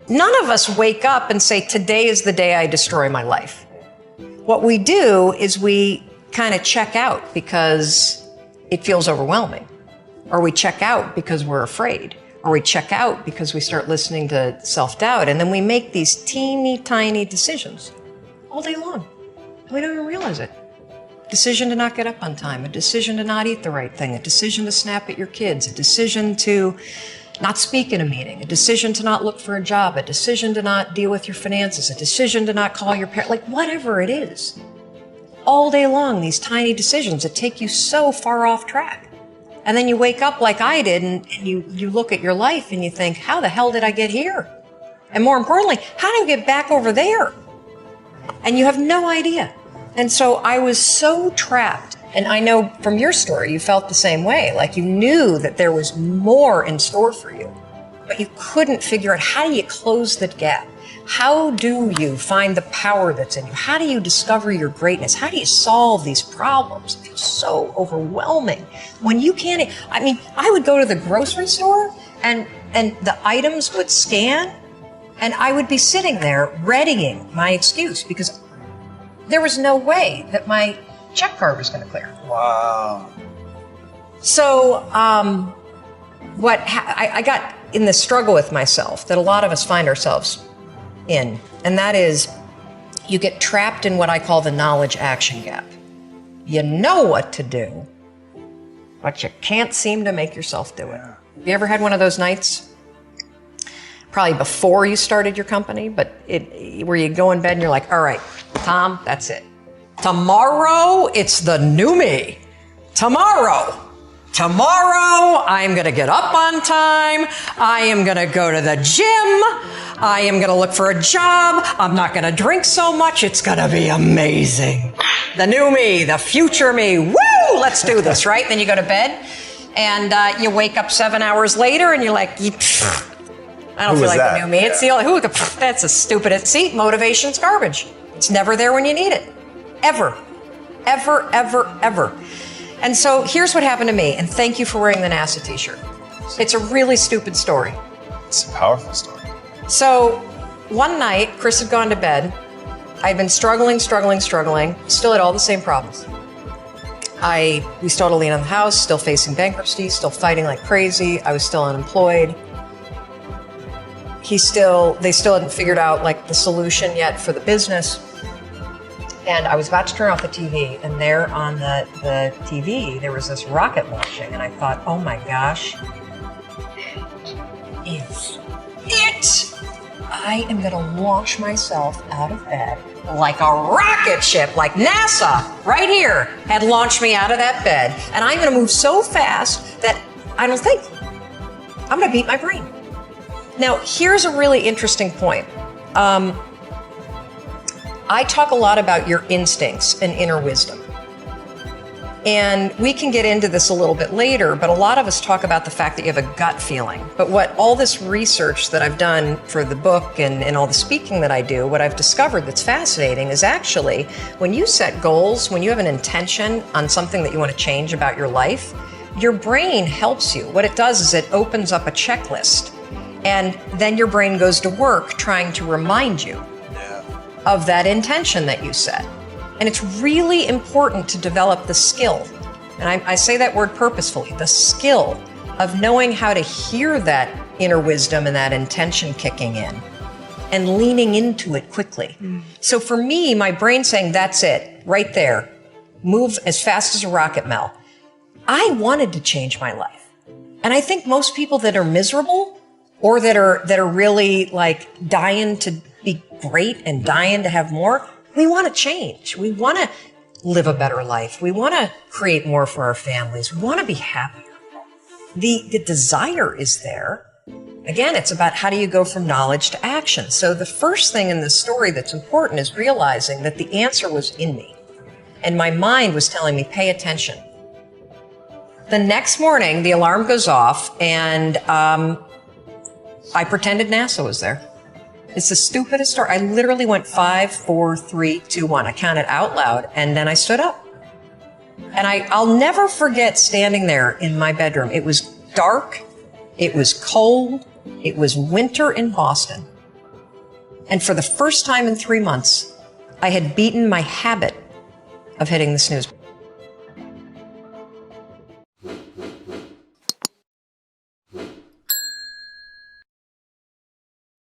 None of us wake up and say, today is the day I destroy my life. What we do is we kind of check out because it feels overwhelming, or we check out because we're afraid, or we check out because we start listening to self-doubt, and then we make these teeny tiny decisions all day long. We don't even realize it. Decision to not get up on time, a decision to not eat the right thing, a decision to snap at your kids, a decision to not speak in a meeting, a decision to not look for a job, a decision to not deal with your finances, a decision to not call your parents, like whatever it is. All day long, these tiny decisions that take you so far off track. And then you wake up like I did and you look at your life and you think, how the hell did I get here? And more importantly, how do I get back over there? And you have no idea. And so I was so trapped. And I know from your story, you felt the same way. Like you knew that there was more in store for you, but you couldn't figure out, how do you close that gap? How do you find the power that's in you? How do you discover your greatness? How do you solve these problems? It feels so overwhelming when you can't. I mean, I would go to the grocery store and the items would scan and I would be sitting there readying my excuse because there was no way that my check card was going to clear. Wow. So I got in this struggle with myself that a lot of us find ourselves in, and that is you get trapped in what I call the knowledge action gap. You know what to do, but you can't seem to make yourself do it. Have you ever had one of those nights? Probably before you started your company, but where you go in bed and you're like, all right, Tom, that's it. Tomorrow, it's the new me. Tomorrow, I'm going to get up on time. I am going to go to the gym. I am going to look for a job. I'm not going to drink so much. It's going to be amazing. The new me, the future me. Woo! Let's do this, right? Then you go to bed and you wake up 7 hours later and you're like, I don't feel like the new me. It's the only, that's a stupid, see, motivation's garbage. It's never there when you need it. Ever. Ever, ever, ever. And so here's what happened to me, and thank you for wearing the NASA t-shirt. It's a really stupid story. It's a powerful story. So one night, Chris had gone to bed. I'd been struggling, still had all the same problems. We still had a lien on the house, still facing bankruptcy, still fighting like crazy. I was still unemployed. They still hadn't figured out like the solution yet for the business. And I was about to turn off the TV, and there on the TV, there was this rocket launching, and I thought, oh my gosh, is it. I am gonna launch myself out of bed like a rocket ship, like NASA, right here, had launched me out of that bed. And I'm gonna move so fast that I don't think. I'm gonna beat my brain. Now, here's a really interesting point. I talk a lot about your instincts and inner wisdom. And we can get into this a little bit later, but a lot of us talk about the fact that you have a gut feeling. But what all this research that I've done for the book and all the speaking that I do, what I've discovered that's fascinating is actually when you set goals, when you have an intention on something that you want to change about your life, your brain helps you. What it does is it opens up a checklist. And then your brain goes to work trying to remind you of that intention that you set. And it's really important to develop the skill, and I say that word purposefully, the skill of knowing how to hear that inner wisdom and that intention kicking in and leaning into it quickly. So for me, my brain saying, that's it, right there, move as fast as a rocket, Mel. I wanted to change my life. And I think most people that are miserable or that are really like dying to be great and dying to have more, we want to change. We want to live a better life. We want to create more for our families. We want to be happier. The desire is there. Again, it's about how do you go from knowledge to action. So the first thing in this story that's important is realizing that the answer was in me. And my mind was telling me, pay attention. The next morning, the alarm goes off, and I pretended NASA was there. It's the stupidest story. I literally went 5, 4, 3, 2, 1. I counted out loud, and then I stood up. And I'll never forget standing there in my bedroom. It was dark. It was cold. It was winter in Boston. And for the first time in 3 months, I had beaten my habit of hitting the snooze.